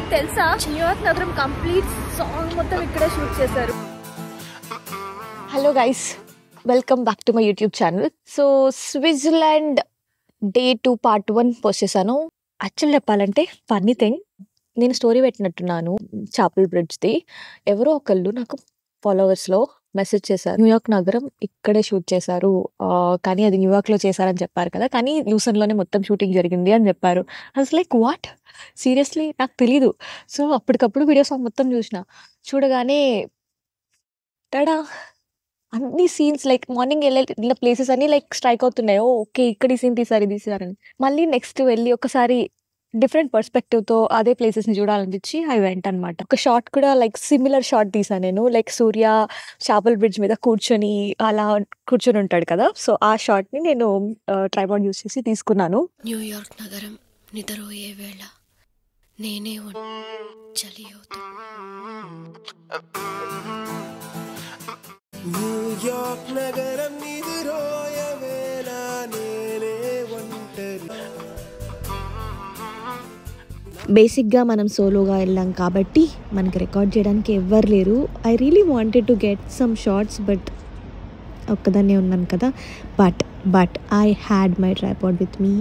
మీకు తెలుసా న్యూయార్క్ నగరం కంప్లీట్ సాంగ్ మొత్తం ఇక్కడే షూట్ చేశారు. Hello guys, welcome back to my YouTube channel. So Switzerland day 2 part 1 post చేశాను. యాక్చువల్ చెప్పాలంటే ఫన్నీ థింగ్, నేను స్టోరీ పెట్టినట్టున్నాను చాపల్ బ్రిడ్జ్ది. ఎవరో ఒకళ్ళు నాకు ఫాలోవర్స్లో మెసేజ్ చేశారు, న్యూయార్క్ నగరం ఇక్కడే షూట్ చేశారు, కానీ అది న్యూయార్క్లో చేశారని చెప్పారు కదా, కానీ లూసన్లోనే మొత్తం షూటింగ్ జరిగింది అని చెప్పారు. అస్ లైక్ వాట్, సీరియస్లీ నాకు తెలీదు. సో అప్పటికప్పుడు వీడియో సాంగ్ మొత్తం చూడగానే తడా అన్ని సీన్స్ లైక్ మార్నింగ్ వెళ్ళిన ప్లేసెస్ అన్ని లైక్ స్ట్రైక్ అవుతున్నాయి. ఓకే, ఇక్కడ ఈ సీన్ తీసారు, ఇది తీసారని. మళ్ళీ నెక్స్ట్ వెళ్ళి ఒకసారి డిఫరెంట్ పర్స్పెక్టివ్తో అదే ప్లేసెస్ని చూడాలనిపించి ఐ వెంట అనమాట. ఒక షార్ట్ కూడా లైక్ సిమిలర్ షార్ట్ తీసాను నేను, లైక్ సూర్య చాపల్ బ్రిడ్జ్ మీద కూర్చొని ఉంటాడు కదా, సో ఆ షార్ట్ని నేను ట్రైపాడ్ యూస్ చేసి తీసుకున్నాను. న్యూయార్క్ నగరం నిద్రపోయే వేళ నేనే న్యూయార్క్ నగరం నిద్రపోయే వేళ నేనే ఒంటరి. బేసిక్గా మనం సోలోగా వెళ్ళాం కాబట్టి మనకి రికార్డ్ చేయడానికి ఎవ్వరు లేరు. I really wanted to get some shorts, but ఒక్కదాన్నే ఉన్నాను కదా. But I had my tripod with me.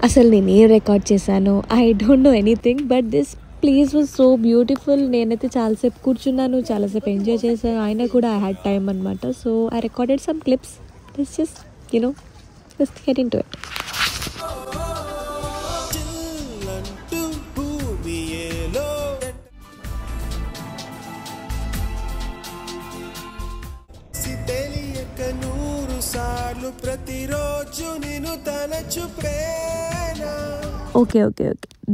అసలు నేను ఏం రికార్డ్ చేశాను I don't know anything, but this place was so beautiful. నేనైతే చాలాసేపు కూర్చున్నాను, చాలాసేపు ఎంజాయ్ చేశాను. అయినా కూడా ఐ హ్యాడ్ టైమ్ అనమాట. So I recorded some clips. Let's just get into it. ప్రతిరోజు నేను తలచుపేనా. ఓకే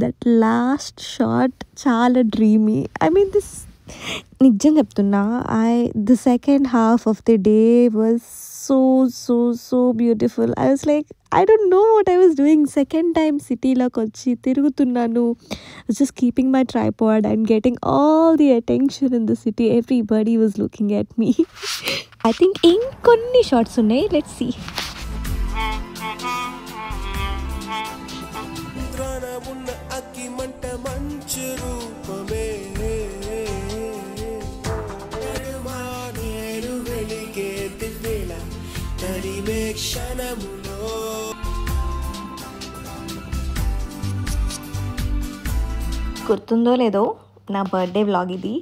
దట్ లాస్ట్ షాట్ చాలా డ్రీమీ. ఐ మీన్ దిస్ నిజం చెప్తున్నా, the second half of the day was so beautiful. I was like I don't know what I was doing. Second time సిటీలోకి వచ్చి తిరుగుతున్నాను, just keeping my tripod and getting all the attention in the city. Everybody was looking at me. I think ఇంకొన్ని shorts ఉన్నాయి, let's see. గుర్తుందో లేదో నా birthday vlog ఇది,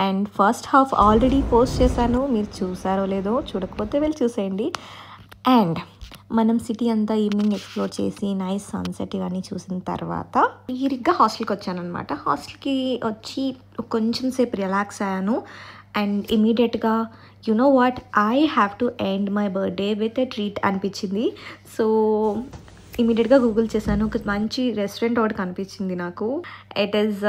and first half already post చేశాను. మీరు చూసారో లేదో, చూడకపోతే వెళ్ళి చూసేయండి. అండ్ మనం సిటీ అంతా ఈవినింగ్ ఎక్స్ప్లోర్ చేసి నైస్ సన్సెట్ ఇవన్నీ చూసిన తర్వాత తీరిగ్గా హాస్టల్కి వచ్చానమాట. హాస్టల్కి వచ్చి కొంచెం సేపు రిలాక్స్ అయ్యాను. అండ్ ఇమీడియట్గా know what, I have to end my birthday with a treat అనిపించింది. సో ఇమీడియట్గా గూగుల్ చేశాను. ఒక మంచి రెస్టారెంట్ ఒకటి కనిపించింది నాకు. It is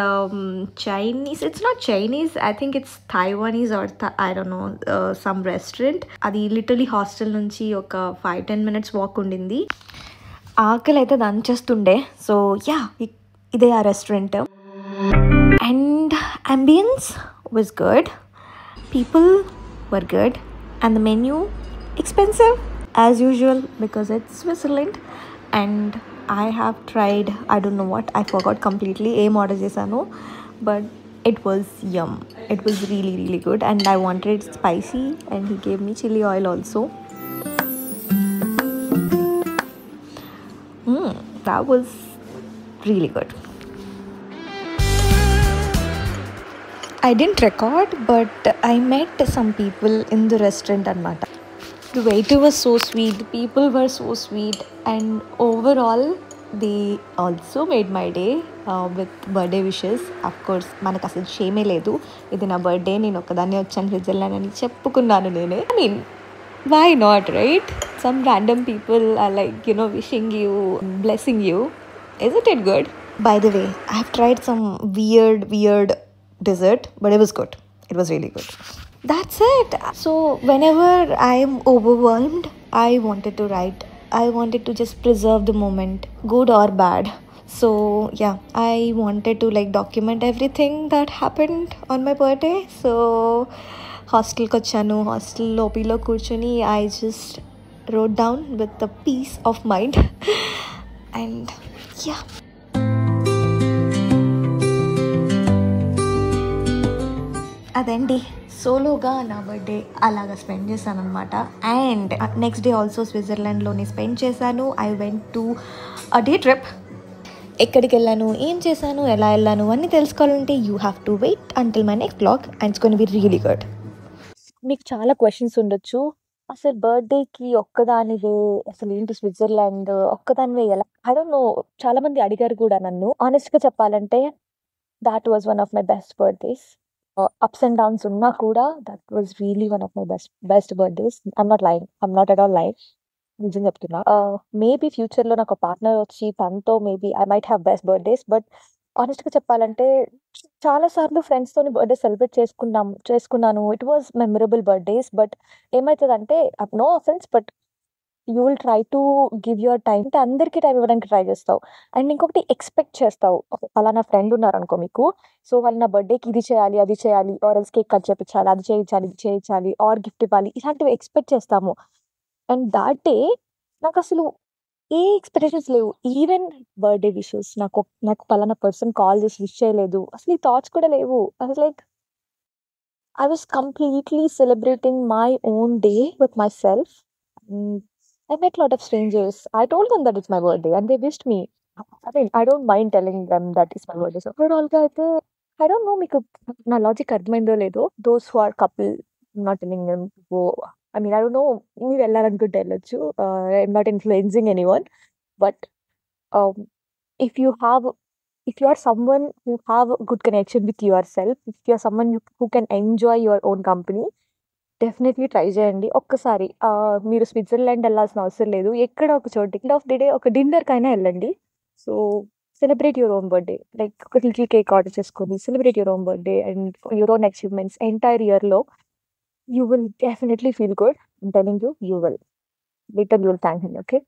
Chinese, it's not Chinese, I think it's Taiwanese or I don't know some restaurant. అది లిటరలీ హాస్టల్ నుంచి ఒక 5-10 minutes వాక్ ఉండింది. ఆకలి అయితే దంచేస్తుండే. సో యా, ఇదే ఆ restaurant. And ambience was good, people were good, and the menu expensive as usual because it's Switzerland. And I have tried, I don't know what, I forgot completely aim order chesanu, but it was yum. It was really good, and I wanted it spicy, and he gave me chili oil also. That was really good. I didn't record, but I met some people in the restaurant anamata. The waiter was so sweet, the people were so sweet, and overall they also made my day with birthday wishes. Of course manaku asalu shame ledu, idi na birthday, nenu okkadanne vachanu Switzerland ani cheppukunnanu nene. I mean, why not, right? Some random people are like wishing you, blessing you. Isn't it good? By the way, I have tried some weird dessert, but it was good. It was really good. That's it. So whenever I am overwhelmed, I wanted to write. I wanted to just preserve the moment, good or bad. So yeah, I wanted to document everything that happened on my birthday. So hostel ko chanu, hostel lobby lo kurchoni, I just wrote down with the peace of mind. And yeah. అదండి సోలోగా నా birthday అలాగా spend చేశాను అనమాట. And next day also స్విట్జర్లాండ్లోనే spend చేశాను. I went to day trip. ఎక్కడికి వెళ్ళాను, ఏం చేశాను, ఎలా వెళ్ళాను అన్నీ తెలుసుకోవాలంటే you have to wait until my next blog and it's gonna be really good. మీకు చాలా క్వశ్చన్స్ ఉండొచ్చు. అసలు బర్త్డేకి ఒక్కదానివే అసలు ఏంటి స్విట్జర్లాండ్ ఒక్కదానివే ఎలా? I don't know. చాలా మంది అడిగారు కూడా నన్ను. ఆనెస్ట్‌గా చెప్పాలంటే that was one of my best birthdays. Ups and downs ఉన్నా కూడా that was really one of my best birthdays. I'm not lying. I'm not at all lying. నిజం చెప్తున్నా. మేబీ ఫ్యూచర్‌లో నాకు పార్ట్నర్ వచ్చి తనతో maybe I might have best birthdays. But ఆనెస్ట్‌గా చెప్పాలంటే చాలా సార్లు ఫ్రెండ్స్‌తోని బర్త్‌డే సెలబ్రేట్ చేసుకున్నాను. It was memorable birthdays. But ఏమైతదంటే no offence but you will try to give your time. అంటే అందరికీ టైం ఇవ్వడానికి ట్రై చేస్తావు. అండ్ ఇంకొకటి ఎక్స్‌పెక్ట్ చేస్తావు. పలానా ఫ్రెండ్ ఉన్నారనుకో మీకు. సో వాళ్ళు నా బర్త్‌డేకి ఇది చేయాలి, అది చేయాలి, ఆర్ ఎల్స్ కేక్ కట్ చేపించాలి, అది చేయించాలి, ఇది చేయించాలి, ఆర్ గిఫ్ట్ ఇవ్వాలి. ఇలాంటివి ఎక్స్‌పెక్ట్ చేస్తాము. అండ్ థట్ డే నాకసలు ఏ ఎక్స్‌పెక్టేషన్స్ లేవు. ఈవెన్ బర్త్‌డే విషెస్ నాకు పలానా పర్సన్ కాల్ చేసి విష్ చేయలేదు. అసలు ఈ థాట్స్ కూడా లేవు. I was like I was completely celebrating my own day with myself. Mm, I met a lot of strangers. I told them that it's my birthday and they wished me. I mean, I don't mind telling them that it's my birthday. So, overall గా అయితే I don't know మీకు నా logic అర్థమైందో లేదో. Those who are couple, I'm not telling them to go. I mean, I don't know. మీరు వెళ్ళాలనుకుంటే వెళ్ళొచ్చు. I'm not influencing anyone. But um, if you have if you are someone who have a good connection with yourself, if you are someone who can enjoy your own company, definitely try చేయండి ఒక్కసారి. మీరు Switzerland వెళ్ళాల్సిన అవసరం లేదు. ఎక్కడ ఒక చోటు end of the day ఒక డిన్నర్కైనా వెళ్ళండి. So celebrate your own birthday. Like ఒక లిటిల్ కేక్ ఆర్డర్ చేసుకొని celebrate your own birthday and your own achievements entire ఇయర్లో. You will definitely feel good. I'm telling you, you will. Literal you will thank him. Okay.